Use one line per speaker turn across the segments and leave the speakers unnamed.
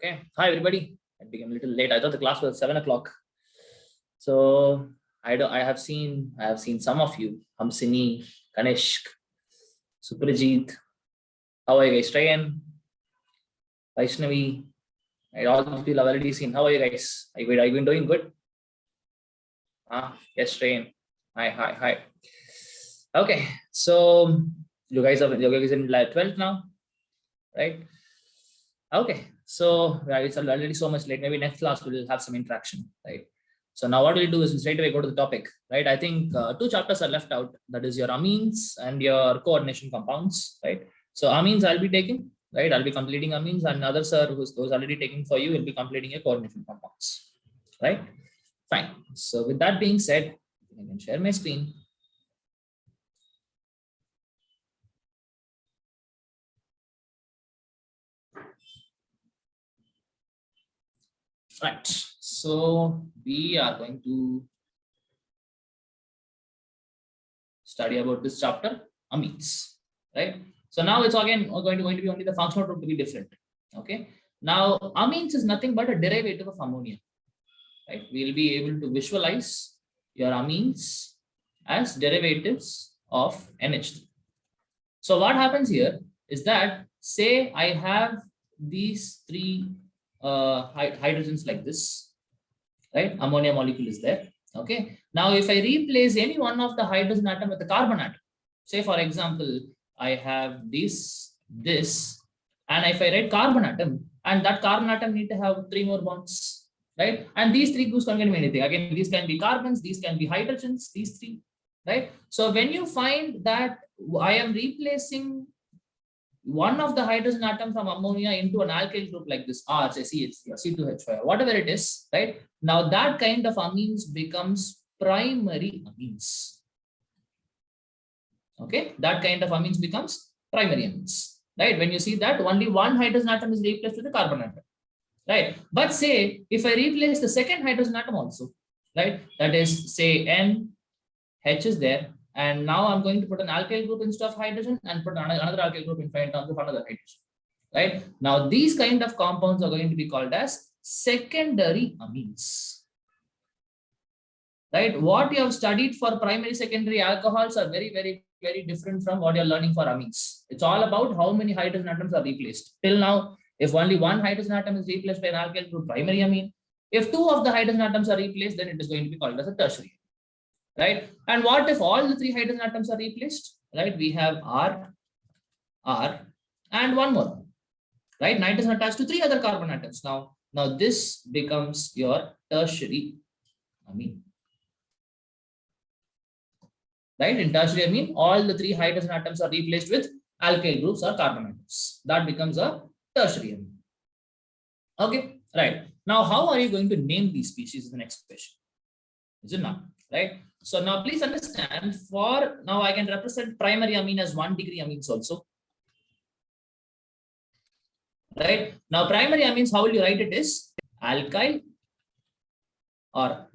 Okay. Hi, everybody. I became a little late. I thought the class was 7 o'clock. So I have seen some of you. Hamsini, Kanishk, Suprajit. How are you guys? Trayan, Vaishnavi. All these people I've already seen. How are you guys? Are you been doing good? Yes, Trayan. Hi. Okay. So you guys are in 12th now, right? Okay. So it's already so much late. Maybe next class we'll have some interaction, right? So now what we'll do is we'll straight away go to the topic, right? I think 2 chapters are left out. That is your amines and your coordination compounds, right? So amines I'll be taking, right? I'll be completing amines, and another sir who's already taking for you will be completing your coordination compounds, right? Fine. So with that being said, I can share my screen. Right. So we are going to study about this chapter, amines, right? So now it's again going to be only the functional group to be different. Okay. Now amines is nothing but a derivative of ammonia, right? We'll be able to visualize your amines as derivatives of NH3. So what happens here is that, say I have these 3 hydrogens like this, right? Ammonia molecule is there. Okay. Now, if I replace any one of the hydrogen atom with a carbon atom, say for example, I have this, and if I write carbon atom, and that carbon atom need to have 3 more bonds, right? And these 3 groups can be anything. Again, these can be carbons, these can be hydrogens, these 3, right? So when you find that I am replacing one of the hydrogen atom from ammonia into an alkyl group like this, say C2H5, whatever it is, right? Now that kind of amines becomes primary amines. Okay, that kind of amines becomes primary amines, right? When you see that only one hydrogen atom is replaced with a carbon atom, right? But say if I replace the second hydrogen atom also, right? That is, say N, H is there, and now I'm going to put an alkyl group instead of hydrogen and put another alkyl group in terms of another hydrogen, right? Now these kind of compounds are going to be called as secondary amines, right? What you have studied for primary, secondary alcohols are very different from what you're learning for amines. It's all about how many hydrogen atoms are replaced. Till now, if only one hydrogen atom is replaced by an alkyl group, primary amine. If 2 of the hydrogen atoms are replaced, then it is going to be called as a tertiary, right? And what if all the 3 hydrogen atoms are replaced, right? We have R, and one more, right? Nitrogen attached to 3 other carbon atoms. Now this becomes your tertiary amine, right? In tertiary amine, all the 3 hydrogen atoms are replaced with alkyl groups or carbon atoms. That becomes a tertiary amine. Okay, right. Now, how are you going to name these species is the next question. Is it not? Right. So now please understand, for now I can represent primary amine as 1 degree amines also. Right. Now primary amines, how will you write it is alkyl, or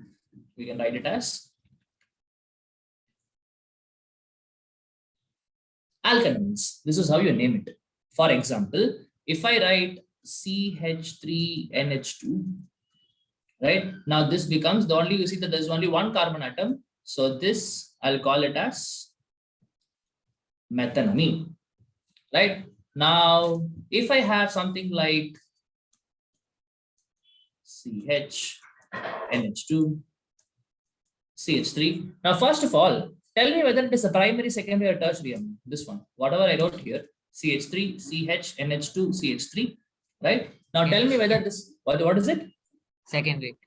we can write it as alkanamines. This is how you name it. For example, if I write CH3NH2, right? Now this becomes the only, you see that there's only one carbon atom. So this I'll call it as methanamine, right? Now, if I have something like CHNH2, CH3. Now, first of all, tell me whether it is a primary, secondary, or tertiary amine. This one, whatever I wrote here, CH3, CHNH2, CH3, right? Now, tell me whether this, what is it?
Secondary.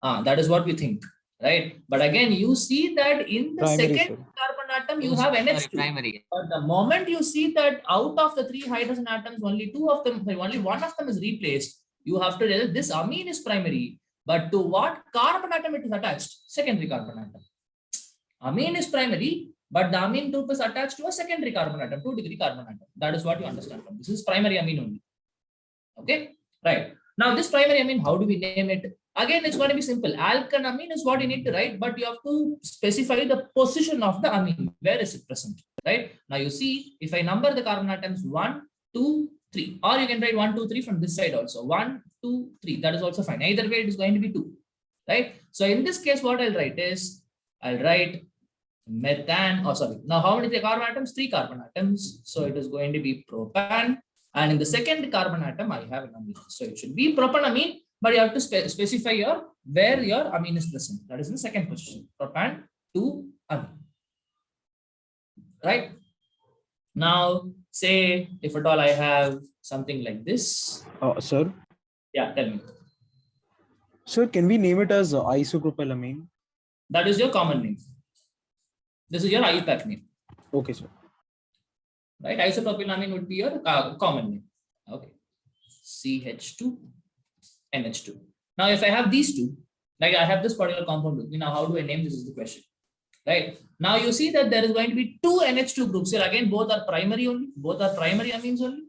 That is what we think, right? But again, you see that in the
Primary,
second carbon atom, you have NH2.
Primary.
But the moment you see that out of the 3 hydrogen atoms, only only one of them is replaced, you have to tell this amine is primary. But to what carbon atom it is attached? Secondary carbon atom. Amine is primary, but the amine group is attached to a secondary carbon atom, 2 degree carbon atom. That is what you understand from this. This is primary amine only. Okay, right. Now this primary amine, how do we name it? Again, it's going to be simple. Alkanamine is what you need to write, but you have to specify the position of the amine. Where is it present? Right. Now you see, if I number the carbon atoms 1, 2, 3. Or you can write 1, 2, 3 from this side also. 1, 2, 3. That is also fine. Either way, it is going to be 2. Right? So in this case, what I'll write is, I'll write methane, oh sorry. Now how many carbon atoms? 3 carbon atoms. So it is going to be propan. And in the second carbon atom, I have an amine. So it should be propanamine, but you have to specify where your amine is present. That is in the second position. Propan to amine. Right? Now, say if at all I have something like this.
Sir?
Yeah, tell me.
Sir, can we name it as isopropylamine?
That is your common name. This is your IUPAC name.
Okay, sir.
Right? Isopropylamine would be your common name. Okay. CH2, NH2. Now, if I have these two, like I have this particular compound with me, now how do I name this is the question. Right? Now you see that there is going to be 2 NH2 groups here. Again, both are primary only. Both are primary amines only.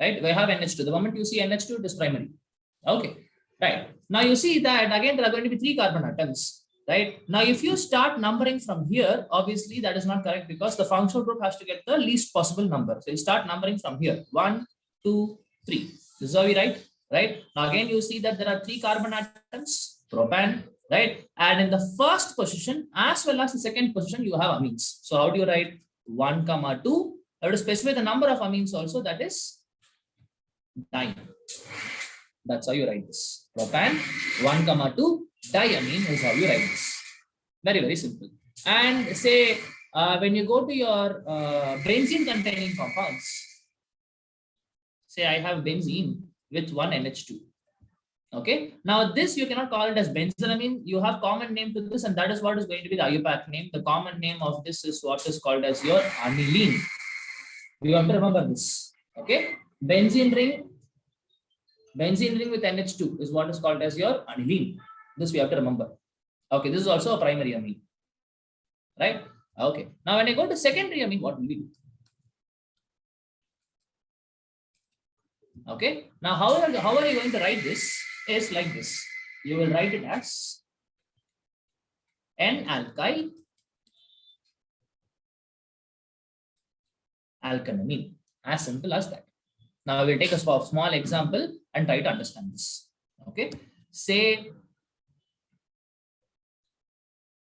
Right? We have NH2. The moment you see NH2, it is primary. Okay. Right. Now you see that again, there are going to be 3 carbon atoms. Right? Now, if you start numbering from here, obviously that is not correct because the functional group has to get the least possible number. So you start numbering from here. 1, 2, 3. This is how we write. Right? Now again, you see that there are 3 carbon atoms, propan, right? And in the first position as well as the second position, you have amines. So how do you write 1, 2? You have to specify the number of amines also, that is 9. That's how you write this. Propan 1, 2, diamine is how you write this. Very, very simple. And say when you go to your benzene containing compounds, say I have benzene with 1 NH2. Okay. Now this you cannot call it as benzylamine. You have common name to this, and that is what is going to be the IUPAC name. The common name of this is what is called as your aniline. You have to remember this. Okay. Benzene ring with NH2 is what is called as your aniline. This we have to remember. Okay. This is also a primary amine. Right? Okay. Now when I go to secondary amine, what will we do? Okay. Now how are you going to write this? Is like this. You will write it as N-alkyl alkanamine. As simple as that. Now we'll take a small example and try to understand this. Okay. Say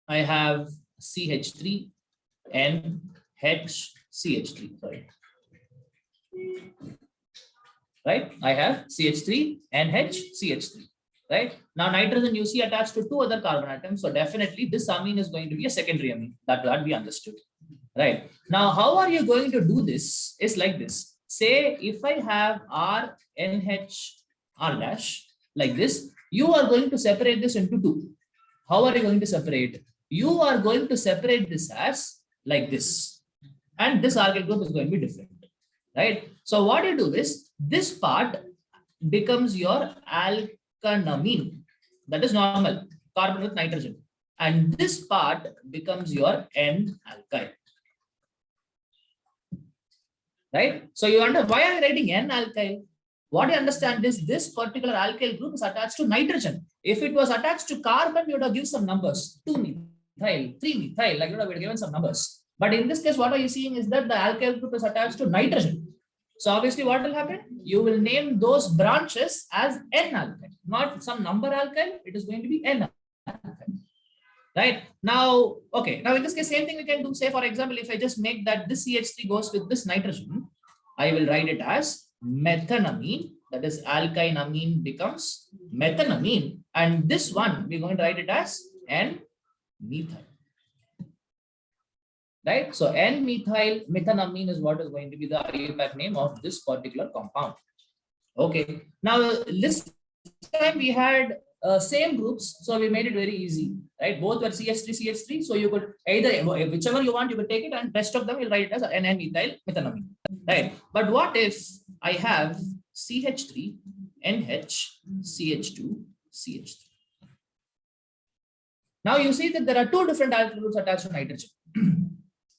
I have CH3 NHCH3. Sorry. Right? I have CH3 NHCH3. Right? Now nitrogen you see attached to 2 other carbon atoms. So definitely this amine is going to be a secondary amine. That we understood. Right? Now how are you going to do this? It's like this. Say if I have RNH R dash like this, you are going to separate this into 2. How are you going to separate? You are going to separate this as like this. And this alkyl group is going to be different. Right? So what you do is this part becomes your alkanamine. That is normal carbon with nitrogen. And this part becomes your N-alkyl. Right? So you understand why I am writing N-alkyl? What you understand is this particular alkyl group is attached to nitrogen. If it was attached to carbon, you would have given some numbers. 2-methyl, 3-methyl, like you would have given some numbers. But in this case, what are you seeing is that the alkyl group is attached to nitrogen. So obviously what will happen? You will name those branches as N-alkyl, not some number alkyl. It is going to be N-alkyl. Right? Now, okay. Now in this case, same thing we can do. Say for example, if I just make that this CH3 goes with this nitrogen, I will write it as methanamine. That is alkyl amine becomes methanamine. And this one, we're going to write it as N-methyl. Right? So N-methyl methanamine is what is going to be the IUPAC name of this particular compound. Okay. Now this time we had same groups, so we made it very easy. Right? Both were CH3. So you could either whichever you want, you could take it, and rest of them will write it as N-methyl methanamine. Right? But what if I have CH3 NH CH2 CH3? Now you see that there are 2 different alkyl groups attached to nitrogen.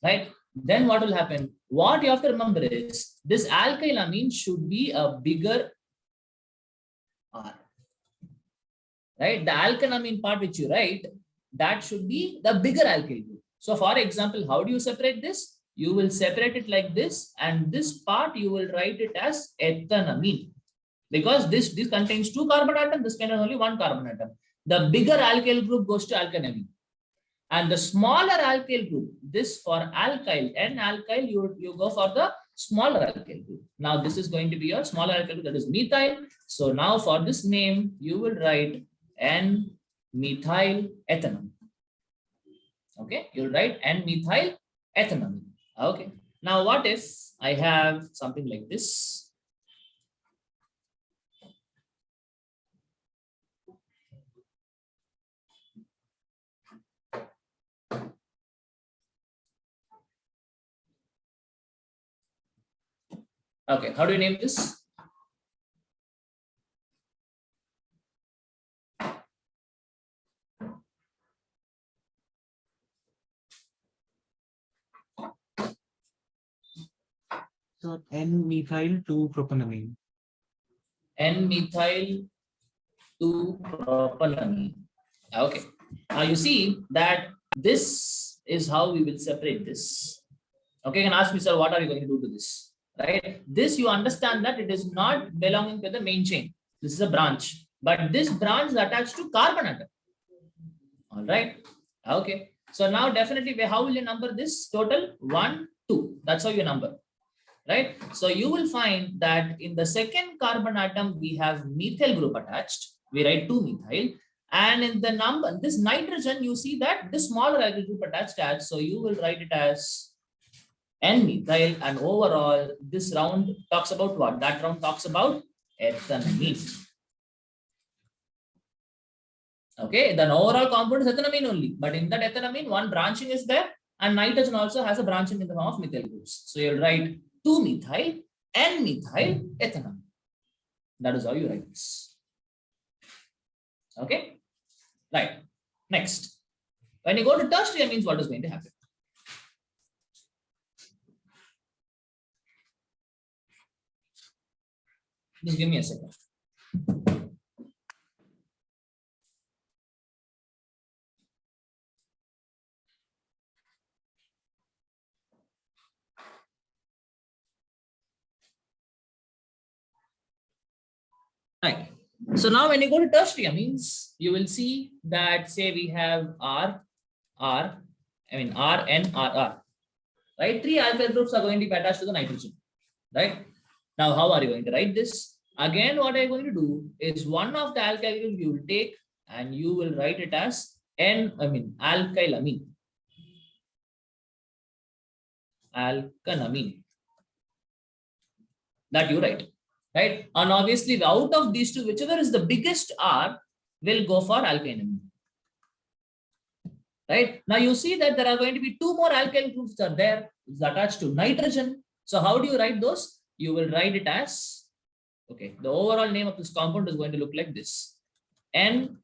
Right? Then what will happen? What you have to remember is this alkyl amine should be a bigger R. Right? The alkanamine part which you write, that should be the bigger alkyl group. So for example, how do you separate this? you will separate it like this, and this part you will write it as ethanamine. Because this contains 2 carbon atoms, this contains only 1 carbon atom. The bigger alkyl group goes to alkanamine. And the smaller alkyl group, this for alkyl, N-alkyl, you go for the smaller alkyl group. Now this is going to be your smaller alkyl group, that is methyl. So now for this name, you will write N-methyl ethanamine. Okay, you'll write N-methyl ethanamine. Okay. Now what if I have something like this? Okay, how do you name this?
So N-methyl 2-propanamine.
N-methyl 2-propanamine. Okay. Now you see that this is how we will separate this. Okay, you can ask me, sir, what are you going to do to this? Right? This you understand that it is not belonging to the main chain. This is a branch, but this branch is attached to carbon atom. All right. Okay. So now definitely, how will you number this total? 1, 2. That's how you number. Right. So you will find that in the second carbon atom, we have methyl group attached. We write 2-methyl. And in the number, this nitrogen, you see that this smaller alkyl group attached. So you will write it as N-methyl, and overall this round talks about what? That round talks about ethanamine. Okay, the overall compound is ethanamine only, but in that ethanamine, one branching is there, and nitrogen also has a branching in the form of methyl groups. So you'll write 2-methyl, N-methyl ethanamine. That is how you write this. Okay, right. Next, when you go to tertiary amines, what is going to happen? Just give me a second. Right. So now when you go to tertiary amines, you will see that, say we have R, N, R. Right? 3 alkyl groups are going to be attached to the nitrogen. Right? Now, how are you going to write this? Again, what I'm going to do is one of the alkyl group you will take and you will write it as alkylamine. Alkanamine. That you write. Right? And obviously, out of these two, whichever is the biggest R will go for alkanamine. Right? Now you see that there are going to be 2 more alkyl groups that are there. It's attached to nitrogen. So how do you write those? You will write it as, okay, the overall name of this compound is going to look like this. N-alkyl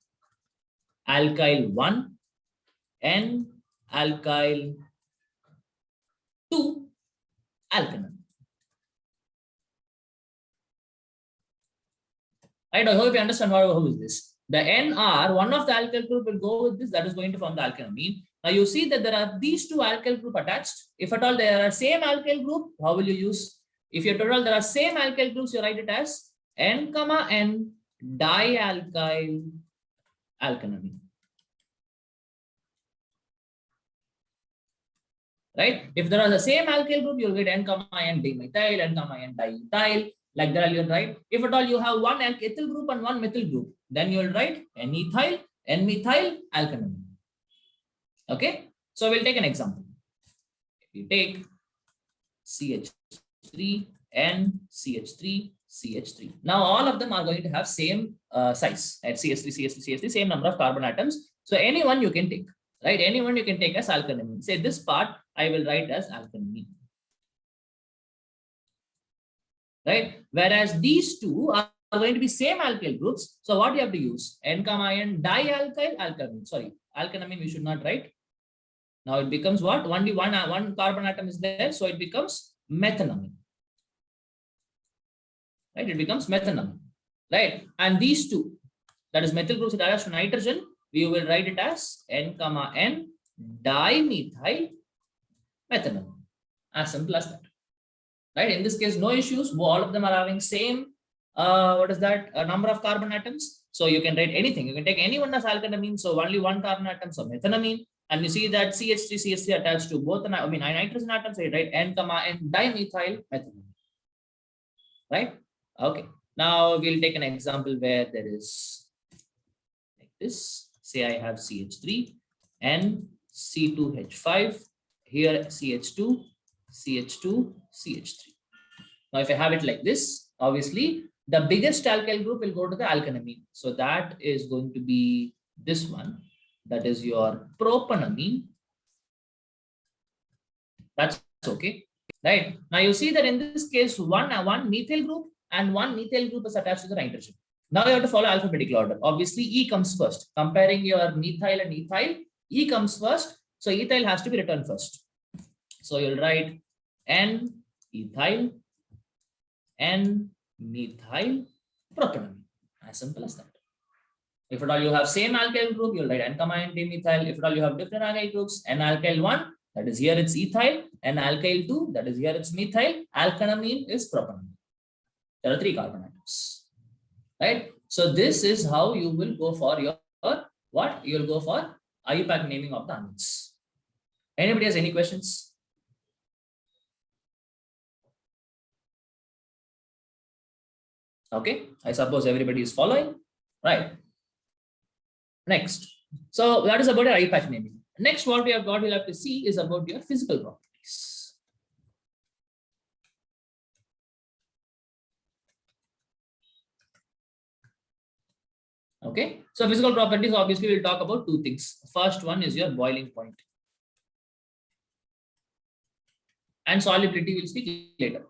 1, N-alkyl 2, alkanamine. Right? I hope you understand how is this. The NR, one of the alkyl group will go with this, that is going to form the alkanamine. Now you see that there are these 2 alkyl group attached. If at all there are same alkyl group, how will you use? If you're total there are same alkyl groups, you write it as N, N dialkyl alkanamine. Right? If there are the same alkyl group, you'll get N, N dimethyl, N, N diethyl. Like that, you'll write. If at all you have one ethyl group and one methyl group, then you'll write N-ethyl, N-methyl alkanamine. Okay, so we'll take an example. If you take CH3, N, CH3, CH3. Now all of them are going to have same size at CH3, CH3, CH3, same number of carbon atoms. So anyone you can take, right? Anyone you can take as alkanamine. Say this part I will write as alkanamine. Right? Whereas these 2 are going to be same alkyl groups. So what you have to use? N, N dialkyl alkanamine. Sorry, alkanamine we should not write. Now it becomes what? Only one carbon atom is there. So it becomes methanamine. Right? It becomes methanamine. Right? And these 2, that is methyl groups attached to nitrogen, we will write it as N, N dimethyl methanamine. As simple as that. Right? In this case, no issues. All of them are having same number of carbon atoms. So you can write anything. You can take any one as alkanamine. So only one carbon atom, so methanamine. And you see that CH3 attached to both nitrogen atoms. So you write N, N dimethyl methanamine. Right? Okay. Now we'll take an example where there is like this. Say I have CH3 and C2H5. Here CH2, CH2, CH3. Now, if I have it like this, obviously the biggest alkyl group will go to the alkanamine. So that is going to be this one. That is your propanamine. That's okay, right? Now you see that in this case, one methyl group and one methyl group is attached to the nitrogen. Now you have to follow alphabetical order. Obviously, E comes first. Comparing your methyl and ethyl, E comes first. So ethyl has to be written first. So you'll write N ethyl, N methyl propanamine. As simple as that. If at all you have same alkyl group, you'll write N, N dimethyl. If at all you have different alkyl groups, N alkyl 1, that is here it's ethyl, N alkyl 2, that is here it's methyl, alkanamine is propanamine. There are 3 carbon atoms. Right? So this is how you will go for your what? You will go for IUPAC naming of the amines. Anybody has any questions? Okay, I suppose everybody is following. Right. Next. So that is about your IUPAC naming. Next, what we'll have to see is about your physical properties. Okay, so physical properties, obviously we'll talk about 2 things. First one is your boiling point. And solubility we'll speak later.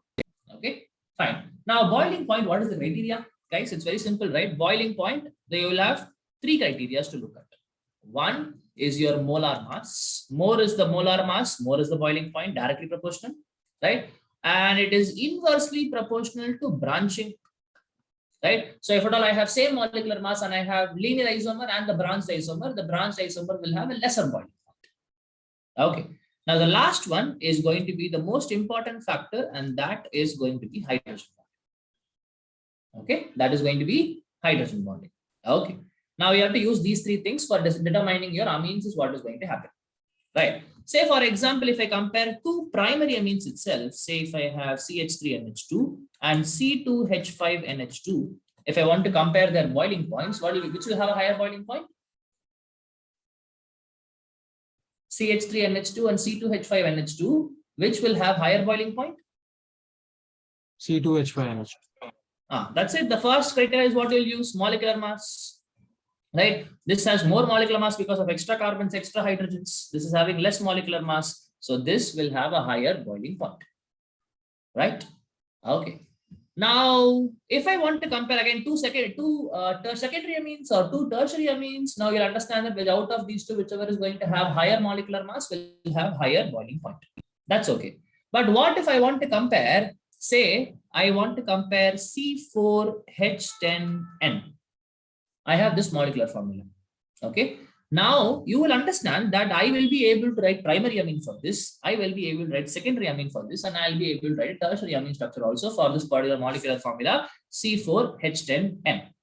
Okay, fine. Now boiling point, what is the criteria? Guys, it's very simple, right? Boiling point, they will have 3 criteria to look at. One is your molar mass. More is the molar mass, more is the boiling point, directly proportional, right? And it is inversely proportional to branching. Right. So if at all I have same molecular mass and I have linear isomer and the branched isomer will have a lesser boiling point. Okay. Now the last one is going to be the most important factor, and that is going to be hydrogen bonding. Okay. That is going to be hydrogen bonding. Okay. Now you have to use these 3 things for determining your amines is what is going to happen. Right. Say for example, if I compare 2 primary amines itself, say if I have CH3NH2 and C2H5NH2, if I want to compare their boiling points, which will have a higher boiling point? CH3NH2 and C2H5NH2, which will have higher boiling point?
C2H5NH2.
That's it. The first criteria is what we'll use, molecular mass. Right, this has more molecular mass because of extra carbons, extra hydrogens. This is having less molecular mass, so this will have a higher boiling point. Right? Okay. Now, if I want to compare again two secondary amines or 2 tertiary amines, now you'll understand that out of these 2, whichever is going to have higher molecular mass will have higher boiling point. That's okay. But what if I want to compare? Say I want to compare C4H10N. I have this molecular formula. Okay. Now you will understand that I will be able to write primary amine for this. I will be able to write secondary amine for this, and I'll be able to write a tertiary amine structure also for this particular molecular formula C4H10N.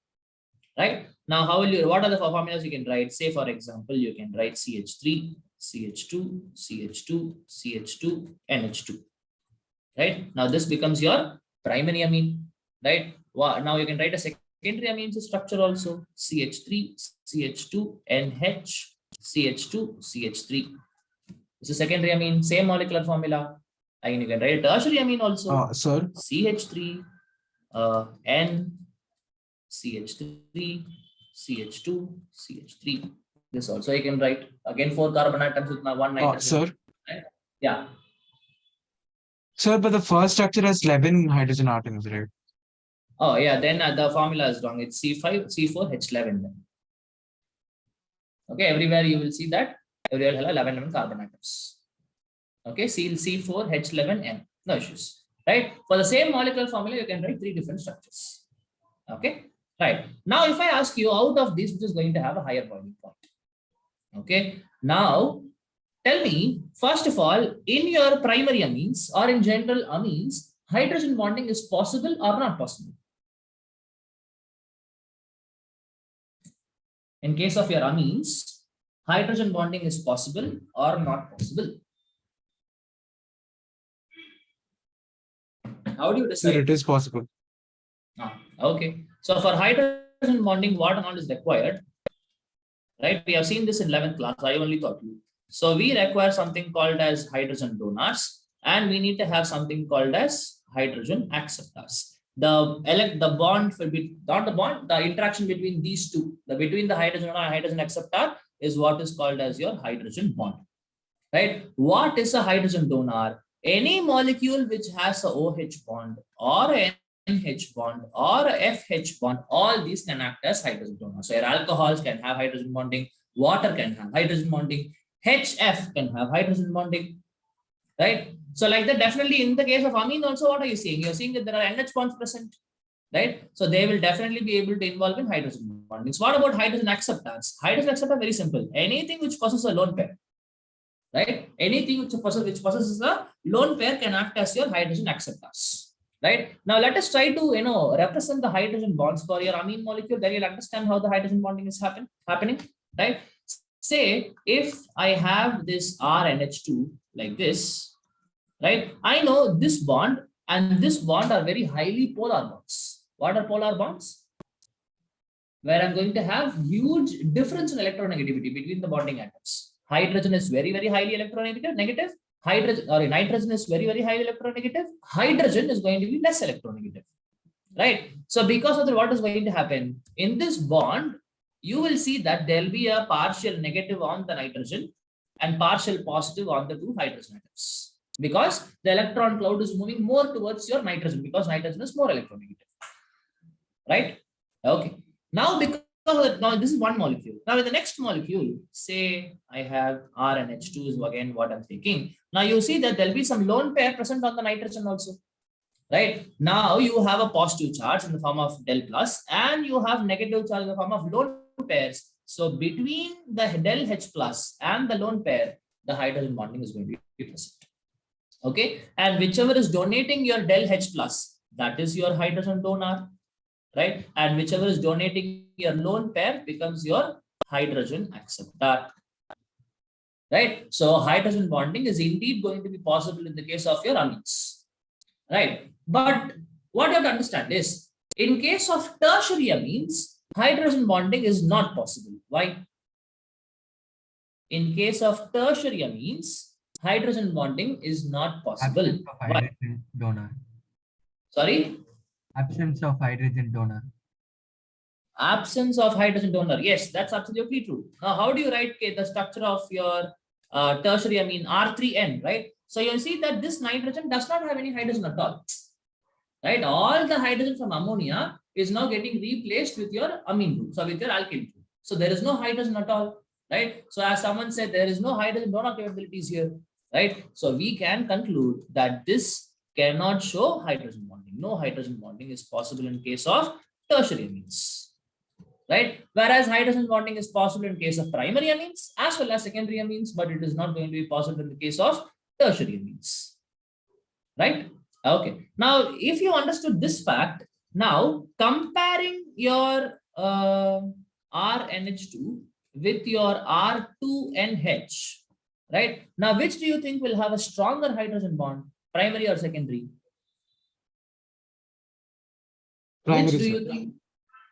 Right. Now, what are the formulas you can write? Say for example, you can write CH3, CH2, CH2, CH2, NH2. Right. Now this becomes your primary amine. Right. Now you can write a secondary amines structure also, CH3, CH2, NH, CH2, CH3. This is secondary amine, same molecular formula. Again, you can write a tertiary amine also.
Sir?
CH3, N, CH3, CH2, CH3. This also you can write. Again, 4 carbon atoms with my 1 nitrogen.
Sir?
Right? Yeah.
Sir, but the first structure has 11 hydrogen atoms, right?
Oh, yeah, then the formula is wrong. It's C4H11 then. Okay, everywhere you will see that everywhere will have 11 carbon atoms. Okay, C4H11N. No issues. Right? For the same molecular formula, you can write 3 different structures. Okay, right. Now, if I ask you out of this, which is going to have a higher boiling point. Okay, now tell me, first of all, in your primary amines or in general amines, hydrogen bonding is possible or not possible? In case of your amines, hydrogen bonding is possible or not possible? How do you
Sir,
decide?
it is possible.
Okay. So for hydrogen bonding, what and all is required? Right? We have seen this in 11th class. I only taught you. So we require something called as hydrogen donors, and we need to have something called as hydrogen acceptors. The bond will be not the bond, the interaction between these two, between the hydrogen donor and hydrogen acceptor is what is called as your hydrogen bond. Right? What is a hydrogen donor? Any molecule which has a OH bond or an NH bond or a FH bond, all these can act as hydrogen donors. So your alcohols can have hydrogen bonding, water can have hydrogen bonding, HF can have hydrogen bonding, right? So like that, definitely in the case of amine also, what are you seeing? You're seeing that there are NH bonds present, right? So they will definitely be able to involve in hydrogen bonding. So what about hydrogen acceptors? Hydrogen acceptor, very simple. Anything which possesses a lone pair, right? Anything which possesses a lone pair can act as your hydrogen acceptors, right? Now let us try to represent the hydrogen bonds for your amine molecule. Then you'll understand how the hydrogen bonding is happening, right? Say if I have this RNH2 like this, right? I know this bond and this bond are very highly polar bonds. What are polar bonds? Where I'm going to have huge difference in electronegativity between the bonding atoms. Hydrogen is very, very highly electronegative. Nitrogen is very, very highly electronegative. Hydrogen is going to be less electronegative, right? So because of that, what is going to happen? In this bond, you will see that there will be a partial negative on the nitrogen and partial positive on the two hydrogen atoms. Because the electron cloud is moving more towards your nitrogen because nitrogen is more electronegative, right? Okay. Now, now this is one molecule. Now, in the next molecule, say I have RNH2 is again what I'm taking. Now you see that there'll be some lone pair present on the nitrogen also, right? Now you have a positive charge in the form of del plus, and you have negative charge in the form of lone pairs. So between the del H plus and the lone pair, the hydrogen bonding is going to be present. Okay, and whichever is donating your del H plus, that is your hydrogen donor, right? And whichever is donating your lone pair becomes your hydrogen acceptor, right? So hydrogen bonding is indeed going to be possible in the case of your amines, right? But what you have to understand is, in case of tertiary amines, hydrogen bonding is not possible. Why? In case of tertiary amines, hydrogen bonding is not possible.
Absence of hydrogen donor.
Sorry?
Absence of hydrogen donor.
Absence of hydrogen donor. Yes, that's absolutely true. Now, how do you write the structure of your tertiary amine R3N, right? So you see that this nitrogen does not have any hydrogen at all, right? All the hydrogen from ammonia is now getting replaced with your amine group, so with your alkyl group. So there is no hydrogen at all, right? So as someone said, there is no hydrogen donor capabilities here, right? So we can conclude that this cannot show hydrogen bonding. No hydrogen bonding is possible in case of tertiary amines, right? Whereas hydrogen bonding is possible in case of primary amines as well as secondary amines, but it is not going to be possible in the case of tertiary amines, right? Okay. Now, if you understood this fact, now comparing your RNH2 with your R2NH, right? Now, which do you think will have a stronger hydrogen bond, primary or secondary?
Primary,
Which do
sir.
you think?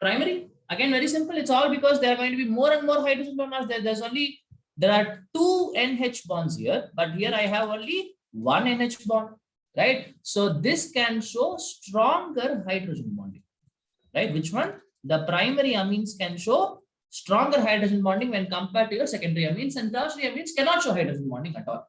Primary? Again, very simple. It's all because there are going to be more and more hydrogen donors. There are two NH bonds here, but here I have only one NH bond, right? So this can show stronger hydrogen bonding, right? Which one? The primary amines can show stronger hydrogen bonding when compared to your secondary amines, and tertiary amines cannot show hydrogen bonding at all,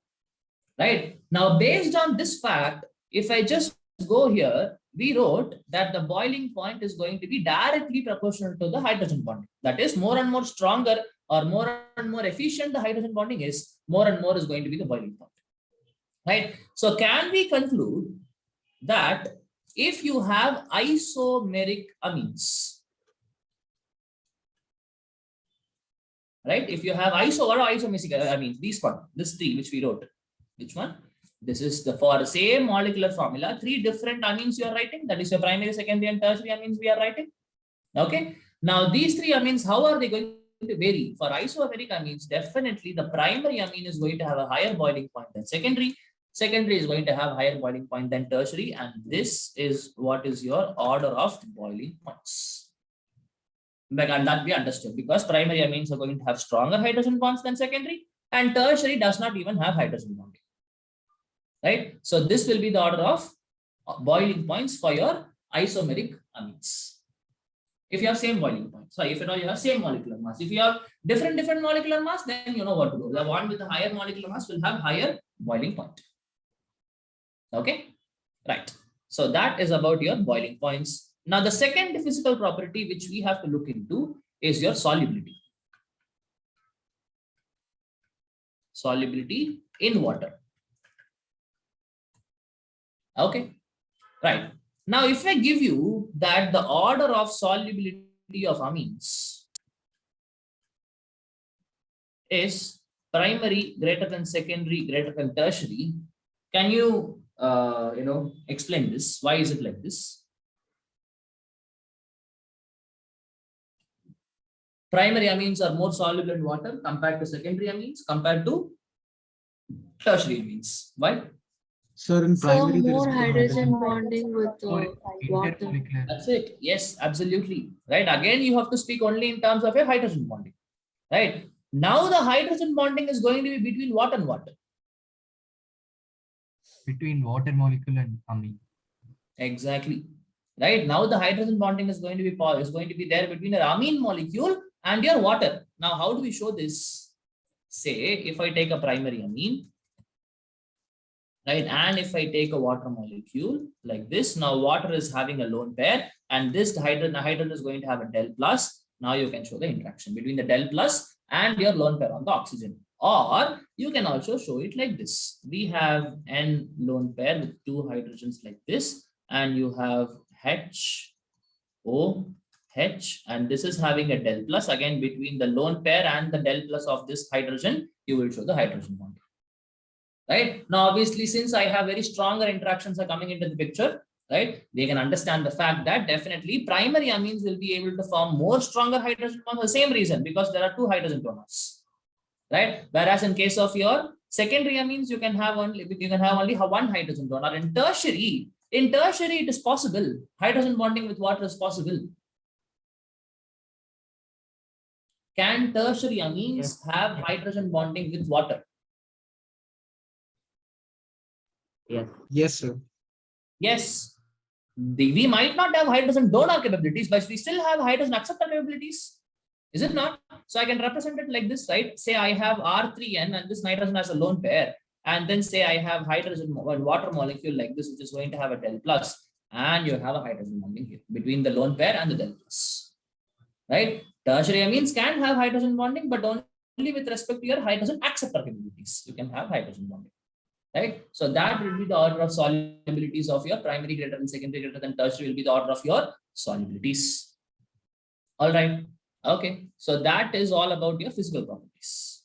right? Now, based on this fact, if I just go here, we wrote that the boiling point is going to be directly proportional to the hydrogen bonding. That is, more and more stronger or more and more efficient the hydrogen bonding is, more and more is going to be the boiling point, right? So can we conclude that if you have isomeric amines, right? If you have iso or isomeric amines, this three which we wrote, which one? This is the for the same molecular formula, three different amines you are writing. That is your primary, secondary, and tertiary amines we are writing. Okay. Now these three amines, how are they going to vary? For isomeric amines, definitely the primary amine is going to have a higher boiling point than secondary. Secondary is going to have higher boiling point than tertiary, and this is what is your order of boiling points. And that we understood because primary amines are going to have stronger hydrogen bonds than secondary, and tertiary does not even have hydrogen bonding. Right? So this will be the order of boiling points for your isomeric amines. If you have same boiling point, so if at all you have same molecular mass, if you have different molecular mass, then you know what to do. The one with the higher molecular mass will have higher boiling point. Okay, right. So that is about your boiling points. Now the second physical property which we have to look into is your solubility. Solubility in water. Okay, right. Now, if I give you that the order of solubility of amines is primary greater than secondary greater than tertiary, can you explain this? Why is it like this? Primary amines are more soluble in water compared to secondary amines compared to tertiary amines. Why?
Sir, in
So
primary, there is
more
no
hydrogen bonding with
More
water.
intermolecular.
That's it. Yes, absolutely. Right. Again, you have to speak only in terms of your hydrogen bonding. Right. Now the hydrogen bonding is going to be between what and what?
Between water molecule and amine.
Exactly. Right. Now the hydrogen bonding is going to be there between your amine molecule and your water. Now, how do we show this? Say, if I take a primary amine, right, and if I take a water molecule like this, now water is having a lone pair, and this hydrogen is going to have a del plus. Now you can show the interaction between the del plus and your lone pair on the oxygen. Or you can also show it like this. We have N lone pair with two hydrogens like this, and you have H, O, H, and this is having a del plus. Again, between the lone pair and the del plus of this hydrogen, you will show the hydrogen bond. Right? Now, obviously, since I have very stronger interactions are coming into the picture, right, they can understand the fact that definitely primary amines will be able to form more stronger hydrogen bonds for the same reason, because there are two hydrogen donors. Right? Whereas in case of your secondary amines, you can have only one hydrogen donor. In tertiary, it is possible. Hydrogen bonding with water is possible. Can tertiary amines have hydrogen bonding with water?
Yes. Yes, sir.
Yes. We might not have hydrogen donor capabilities, but we still have hydrogen acceptor capabilities. Is it not? So I can represent it like this, right? Say I have R3N and this nitrogen has a lone pair. And then say I have hydrogen water molecule like this, which is going to have a del plus. And you have a hydrogen bonding here between the lone pair and the del plus. Right? Tertiary amines can have hydrogen bonding, but only with respect to your hydrogen acceptor capabilities. You can have hydrogen bonding. Right? So that will be the order of solubilities of your primary greater than secondary greater than tertiary will be the order of your solubilities. All right. Okay. So that is all about your physical properties.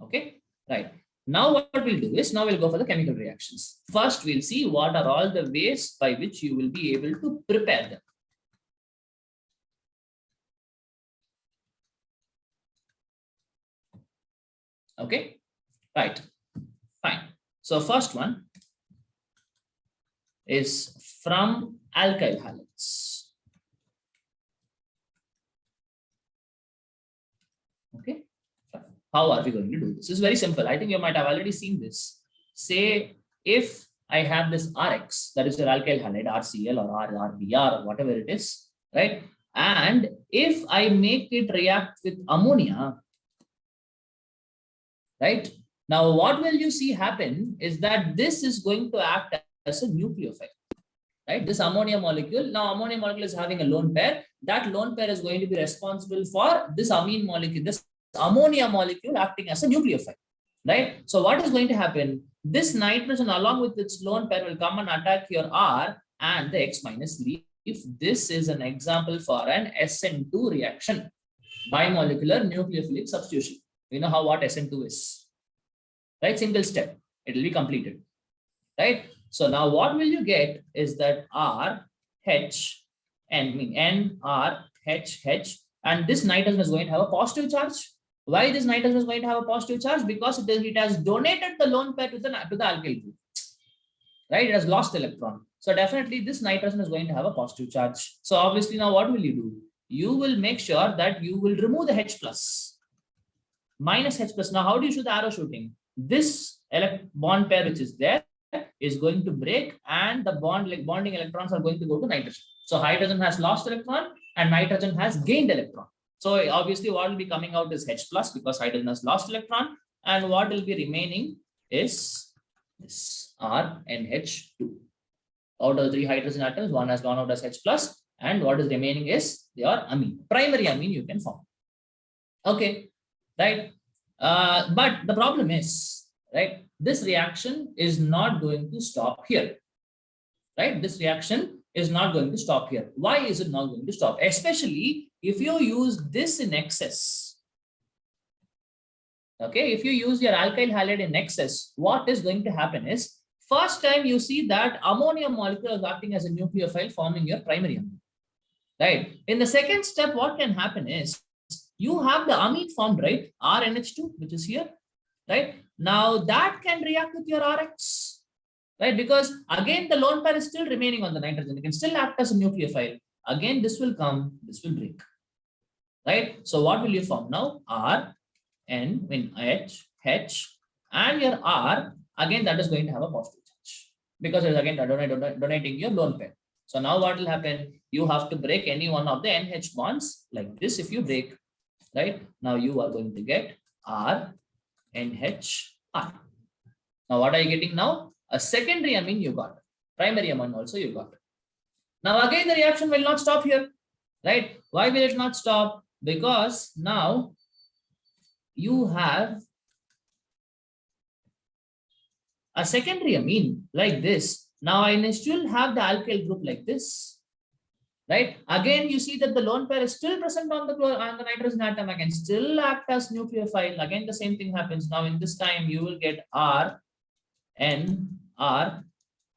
Okay. Right. Now what we'll do is now we'll go for the chemical reactions. First, we'll see what are all the ways by which you will be able to prepare them. Okay. Right. Fine. So first one is from alkyl halides. Okay. How are we going to do this? It's very simple. I think you might have already seen this. Say if I have this Rx, that is your alkyl halide, RCl or RBr or whatever it is, right? And if I make it react with ammonia, right? Now, what will you see happen is that this is going to act as a nucleophile, right? This ammonia molecule, now ammonia molecule is having a lone pair. That lone pair is going to be responsible for this amine molecule, this ammonia molecule acting as a nucleophile, right? So what is going to happen? This nitrogen along with its lone pair will come and attack your R and the X minus leaf. If this is an example for an SN2 reaction, bimolecular nucleophilic substitution. We know how what SN2 is, right? Single step, it will be completed, right? So now what will you get is that R, H, N, R, H, H, and this nitrogen is going to have a positive charge. Why this nitrogen is going to have a positive charge? Because it has donated the lone pair to the alkyl group, right? It has lost electron. So definitely this nitrogen is going to have a positive charge. So obviously now what will you do? You will make sure that you will remove the H plus, minus H plus. Now how do you shoot the arrow shooting? This bond pair which is there is going to break, and the bonding electrons are going to go to nitrogen. So hydrogen has lost electron and nitrogen has gained electron. So obviously what will be coming out is H plus because hydrogen has lost electron, and what will be remaining is this RNH2. Out of the 3 hydrogen atoms, one has gone out as H plus, and what is remaining is your amine, primary amine you can form. Okay, right? But the problem is, right, this reaction is not going to stop here, right? This reaction is not going to stop here. Why is it not going to stop? Especially if you use this in excess. Okay, if you use your alkyl halide in excess, what is going to happen is, first time you see that ammonium molecule is acting as a nucleophile forming your primary amine, right? In the second step, what can happen is, you have the amine formed, right? RNH2, which is here, right? Now that can react with your RX, right? Because again, the lone pair is still remaining on the nitrogen. It can still act as a nucleophile. Again, this will come, this will break, right? So what will you form now? R, N, H, H, and your R, again, that is going to have a positive charge because it is again donating your lone pair. So now what will happen? You have to break any one of the NH bonds like this. If you break, right, now you are going to get R, NH, R. Now what are you getting now? A secondary amine you got. Primary amine also you got. Now again the reaction will not stop here, right? Why will it not stop? Because now you have a secondary amine like this. Now I still have the alkyl group like this, right? Again, you see that the lone pair is still present on the nitrogen atom. I can still act as nucleophile. Again, the same thing happens. Now in this time, you will get R, N, R,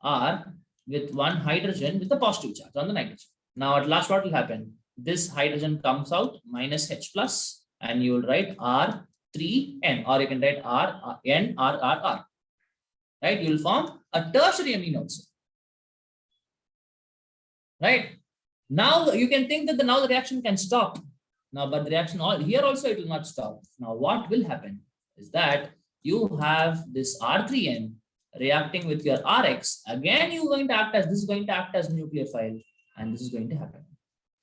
R with one hydrogen with a positive charge on the nitrogen. Now at last, what will happen? This hydrogen comes out minus H plus, and you will write R3N, or you can write R, N, R, R, R. Right? You will form a tertiary amine also. Right? Now you can think that now the reaction can stop. Now, but the reaction here also it will not stop. Now, what will happen is that you have this R3N reacting with your RX. Again, you are going to act as this is going to act as nucleophile, and this is going to happen.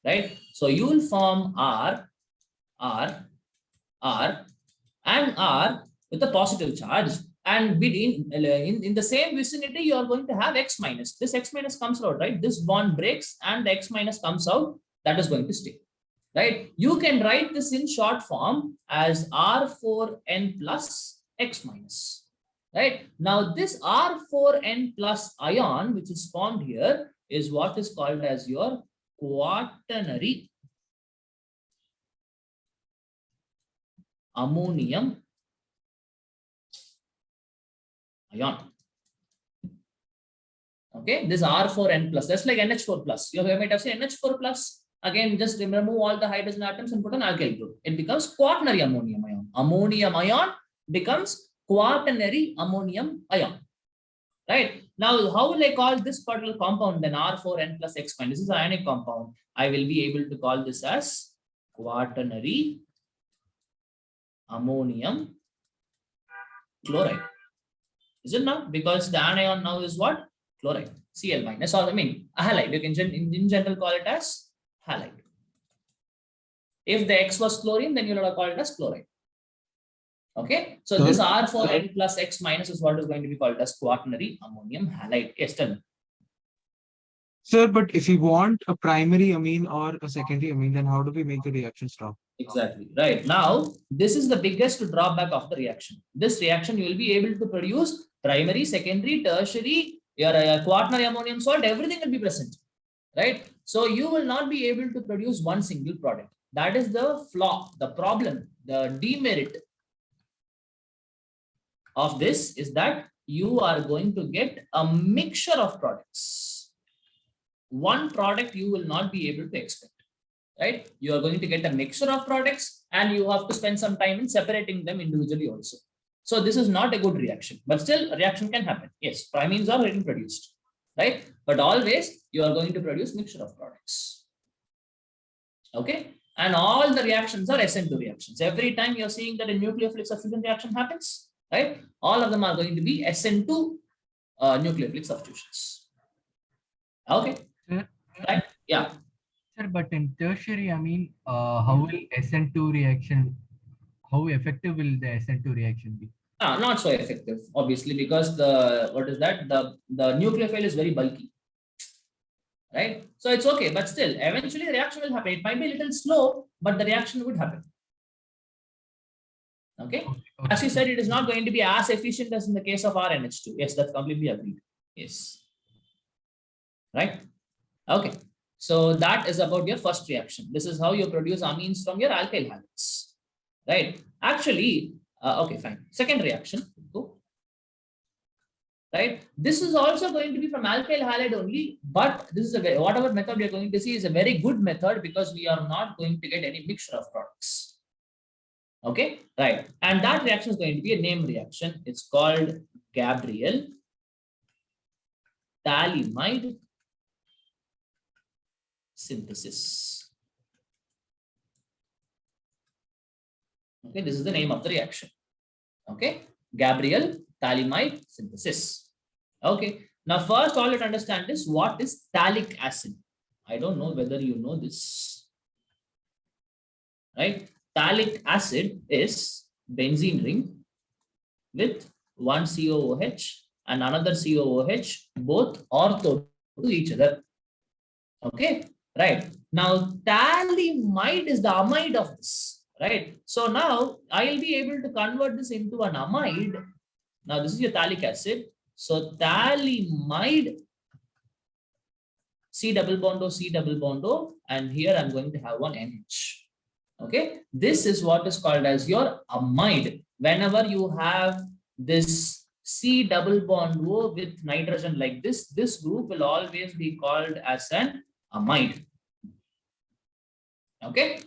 Right? So you will form R, R, R, and R with a positive charge. And in the same vicinity, you are going to have X minus. This X minus comes out, right? This bond breaks and the X minus comes out. That is going to stay, right? You can write this in short form as R4N plus X minus, right? Now this R4N plus ion, which is formed here, is what is called as your quaternary ammonium ion. Okay, this R4N plus, that's like NH4 plus. You might have seen NH4 plus. Again, just remove all the hydrogen atoms and put an alkyl group. It becomes quaternary ammonium ion. Ammonium ion becomes quaternary ammonium ion. Right? Now, how will I call this particular compound then? R4N plus X minus. This is an ionic compound. I will be able to call this as quaternary ammonium chloride. Is it not? Because the anion now is what? Chloride. Cl minus, or I mean, a halide. You can in general call it as halide. If the X was chlorine, then you will call it as chloride. Okay. So this R4N plus X minus is what is going to be called as quaternary ammonium halide. Yes, tell me.
Sir, but if we want a primary amine or a secondary amine, then how do we make the reaction stop?
Exactly. Right. Now, this is the biggest drawback of the reaction. This reaction, you will be able to produce primary, secondary, tertiary, your quaternary ammonium salt, everything will be present. Right. So you will not be able to produce one single product. That is the flaw, the problem, the demerit of this is that you are going to get a mixture of products. One product you will not be able to expect, right? You are going to get a mixture of products and you have to spend some time in separating them individually also. So this is not a good reaction, but still a reaction can happen. Yes, primines are getting produced, right? But always you are going to produce mixture of products. Okay. And all the reactions are SN2 reactions. Every time you're seeing that a nucleophilic substitution reaction happens, right? All of them are going to be SN2 nucleophilic substitutions. Okay.
Sir,
Right? Yeah.
sir, but in tertiary amine, how will SN2 reaction, how effective will the SN2 reaction be?
Not so effective, obviously, because the nucleophile is very bulky. Right? So it's okay, but still, eventually the reaction will happen. It might be a little slow, but the reaction would happen. Okay. As you said, it is not going to be as efficient as in the case of RNH2. Yes, that's completely agreed. Yes. Right? Okay. So that is about your first reaction. This is how you produce amines from your alkyl halides. Right? Actually, okay, fine. Second reaction. Go. Right? This is also going to be from alkyl halide only, but this is a very, whatever method we are going to see is a very good method because we are not going to get any mixture of products. Okay, right. And that reaction is going to be a name reaction. It's called Gabriel Thalamide synthesis. Okay, this is the name of the reaction. Okay, Gabriel Thalamide synthesis. Okay, now first all you have to understand is what is phthalic acid. I don't know whether you know this. Right? Phthalic acid is benzene ring with one COOH and another COOH, both ortho to each other. Okay, right. Now, thalamide is the amide of this, right? So now I'll be able to convert this into an amide. Now, this is your phthalic acid. So, thalamide, C double bond O, and here I'm going to have one NH. Okay, this is what is called as your amide. Whenever you have this C double bond O with nitrogen like this group will always be called as an amide. Okay,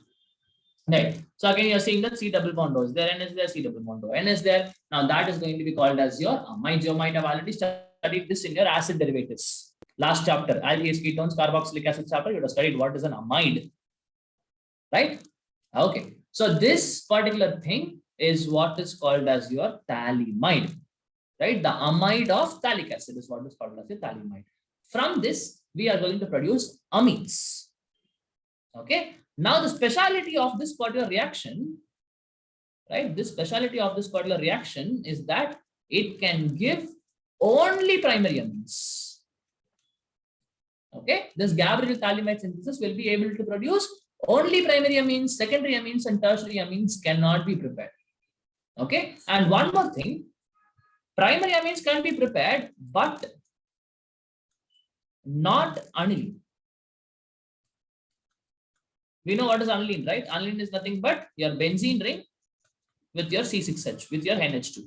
right. So again, you're seeing that C double bond O is there, N is there, C double bond O, N is there. Now that is going to be called as your amide. You might have already studied this in your acid derivatives. Last chapter, aldehydes, ketones, carboxylic acid chapter, you would have studied what is an amide. Right? Okay. So this particular thing is what is called as your thalamide. Right? The amide of phthalic acid is what is called as the thalamide. From this, we are going to produce amines. Okay. Now the speciality of this particular reaction, right? This speciality of this particular reaction is that it can give only primary amines. Okay. This Gabriel Thalamide synthesis will be able to produce only primary amines, secondary amines, and tertiary amines cannot be prepared. Okay. And one more thing, primary amines can be prepared, but not aniline. We know what is aniline, right? Aniline is nothing but your benzene ring with your C6H, with your NH2.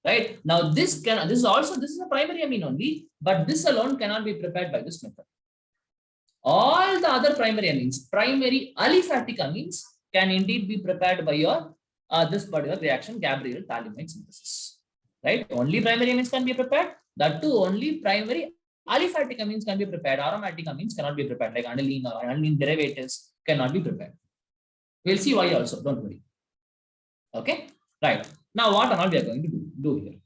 Right? Now this is a primary amine only, but this alone cannot be prepared by this method. All the other primary amines, primary aliphatic amines, can indeed be prepared by your this particular reaction, Gabriel Thalamide synthesis. Right? Only primary amines can be prepared. That too, only primary aliphatic amines can be prepared. Aromatic amines cannot be prepared, like aniline or aniline derivatives cannot be prepared. We'll see why also. Don't worry. Okay. Right. Now, what are we going to do here?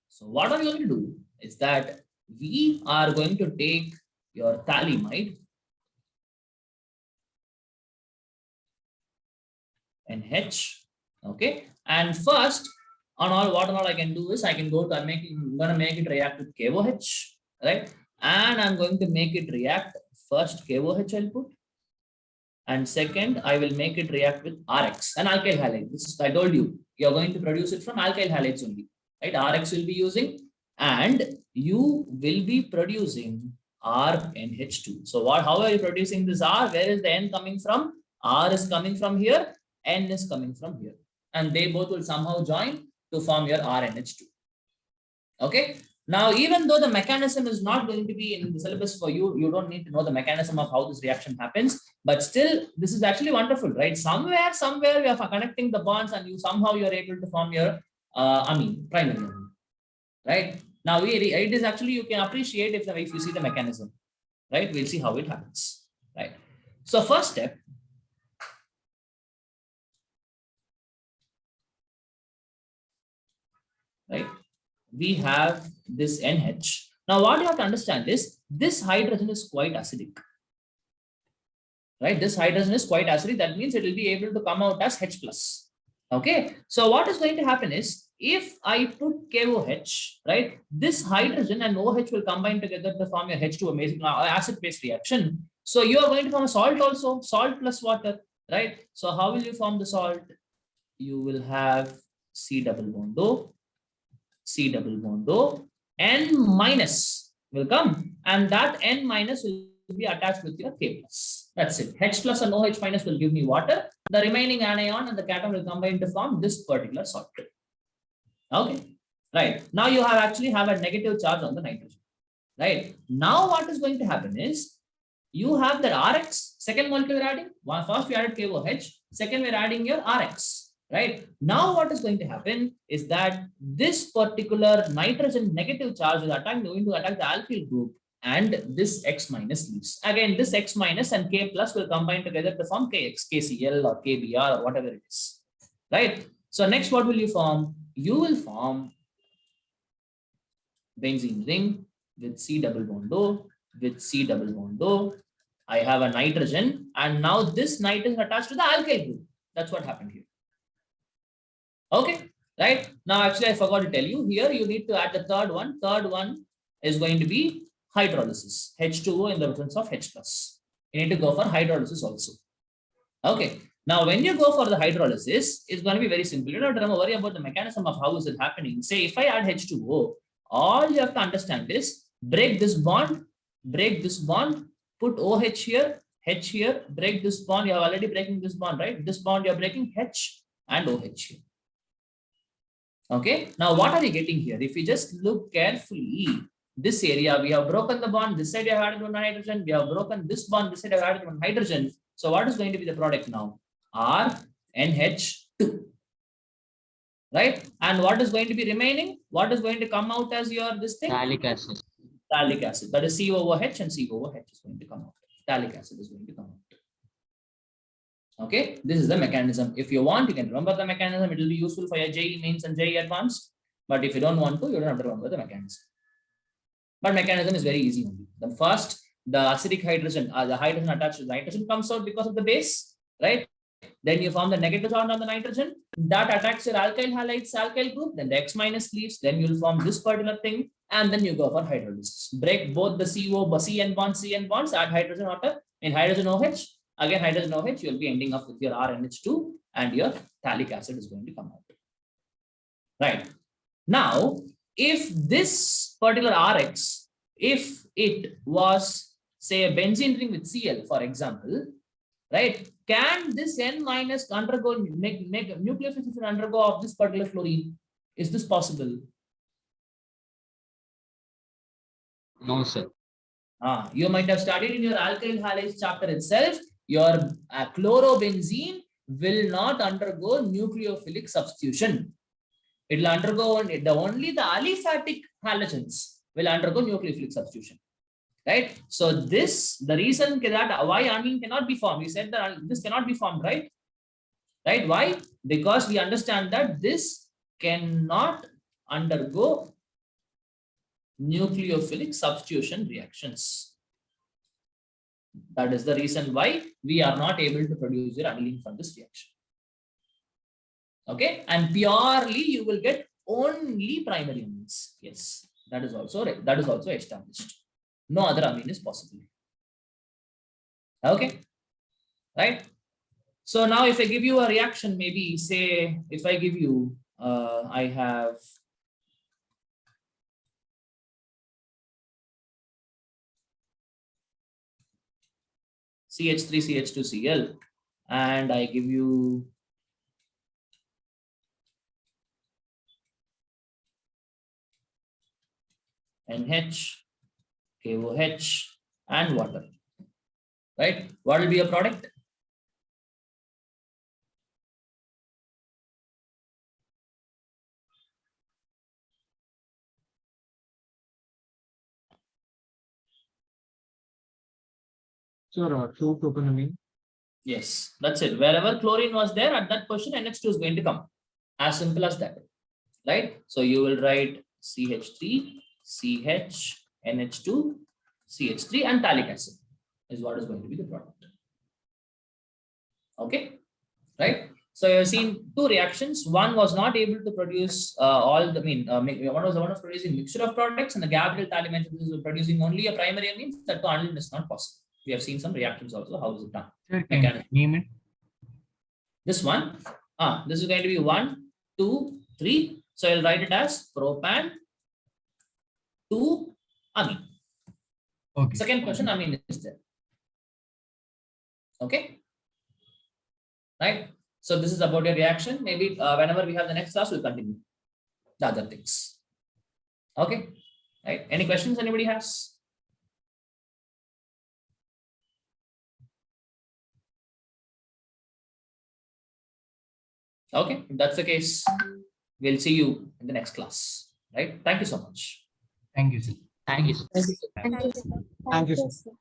So, what are we going to do is that we are going to take your thalamide NH. Okay. And first, what I can do is I can go to I'm going to make it react with KOH, right? And I'm going to make it react first KOH I'll put. And second, I will make it react with RX, an alkyl halide. This is, I told you, you're going to produce it from alkyl halides only, right? RX will be using, and you will be producing RNH2. So how are you producing this R? Where is the N coming from? R is coming from here, N is coming from here. And they both will somehow join to form your RNH2. Okay. Now, even though the mechanism is not going to be in the syllabus for you, you don't need to know the mechanism of how this reaction happens. But still, this is actually wonderful, right? Somewhere we are connecting the bonds, and somehow you are able to form your amine, primary amine, right? Now, it is actually, you can appreciate if you see the mechanism, right? We'll see how it happens, right? So first step, right? We have this NH. Now, what you have to understand is this hydrogen is quite acidic, right? This hydrogen is quite acidic. That means it will be able to come out as H plus. Okay. So what is going to happen is if I put KOH, right, this hydrogen and OH will combine together to form your H2 amazing acid-base reaction. So you are going to form a salt also, salt plus water, right? So how will you form the salt? You will have C double bond O, C double bond O, N minus will come, and that N minus will be attached with your K plus. That's it. H plus and OH minus will give me water. The remaining anion and the cation will combine to form this particular salt. Okay, right. Now you actually have a negative charge on the nitrogen. Right. Now what is going to happen is you have the RX, second molecule we're adding. First we added KOH, second we're adding your RX. Right. Now what is going to happen is that this particular nitrogen negative charge is going to attack the alkyl group, and this X minus leaves. Again, this X minus and K plus will combine together to form KX, KCl or KBr or whatever it is. Right. So next, what will you form? You will form benzene ring with C double bond O, with C double bond O. I have a nitrogen, and now this nitrogen attached to the alkyl group. That's what happened here. Okay, right? Now, actually, I forgot to tell you here, you need to add the third one. Third one is going to be hydrolysis, H2O in the presence of H plus. You need to go for hydrolysis also. Okay. Now, when you go for the hydrolysis, it's going to be very simple. You don't have to worry about the mechanism of how is it happening. Say, if I add H2O, all you have to understand is break this bond, put OH here, H here, break this bond. You are already breaking this bond, right? This bond you are breaking H and OH here. Okay. Now, what are you getting here? If you just look carefully, this area, we have broken the bond. This side, you have added one hydrogen. We have broken this bond. This side, you have added one hydrogen. So, what is going to be the product now? RNH2. Right? And what is going to be remaining? What is going to come out as your this thing?
Phthalic acid.
Phthalic acid. That is COOH and COOH is going to come out. Phthalic acid is going to come out. Okay, this is the mechanism. If you want, you can remember the mechanism. It will be useful for your JEE mains and JEE advanced. But if you don't want to, you don't have to remember the mechanism. But mechanism is very easy only. The first, the acidic hydrogen, the hydrogen attached to the nitrogen comes out because of the base, right? Then you form the negative charge on the nitrogen. That attacks your alkyl halides alkyl group. Then the X minus leaves. Then you'll form this particular thing. And then you go for hydrolysis. Break both the CN bonds, add hydrogen water in hydrogen OH. Again, hydrogen OH, you'll be ending up with your RNH2 and your phthalic acid is going to come out. Right. Now, if this particular RX, if it was, say, a benzene ring with Cl, for example, right, can this N minus undergo, make nucleophilic undergo of this particular fluorine? Is this possible?
No, sir.
You might have studied in your alkyl halides chapter itself, your chlorobenzene will not undergo nucleophilic substitution. It will undergo only the aliphatic halogens will undergo nucleophilic substitution. Right? So this, the reason that why amine cannot be formed, we said that this cannot be formed, right? Right? Why? Because we understand that this cannot undergo nucleophilic substitution reactions. That is the reason why we are not able to produce your aniline from this reaction. Okay, and purely you will get only primary amines. Yes, that is also established. No other amine is possible. Okay, right? So now if I give you a reaction, maybe say if I give you, I have CH3, CH2, Cl. and I give you NH, KOH, and water, right? What will be a product?
Sir, 2-propanamine.
Yes, that's it. Wherever chlorine was there at that position, NH2 is going to come. As simple as that, right? So you will write CH3, CH, NH2, CH3, and phthalic acid is what is going to be the product. Okay, right? So you've seen two reactions. One was not able to produce all the, one was producing mixture of products, and the Gabriel Thalamide was producing only a primary amines. That one is not possible. We have seen some reactions also. How is it done?
Sir, can you name it?
This one, this is going to be 1, 2, 3. So I'll write it as propan 2 amine.
Okay.
Second question, amine is there. Okay. Right. So this is about your reaction. Maybe whenever we have the next class, we'll continue the other things. Okay. Right. Any questions anybody has? Okay. If that's the case, we'll see you in the next class. Right. Thank you so much.
Thank you, sir.
Thank you, sir.
Thank you, sir.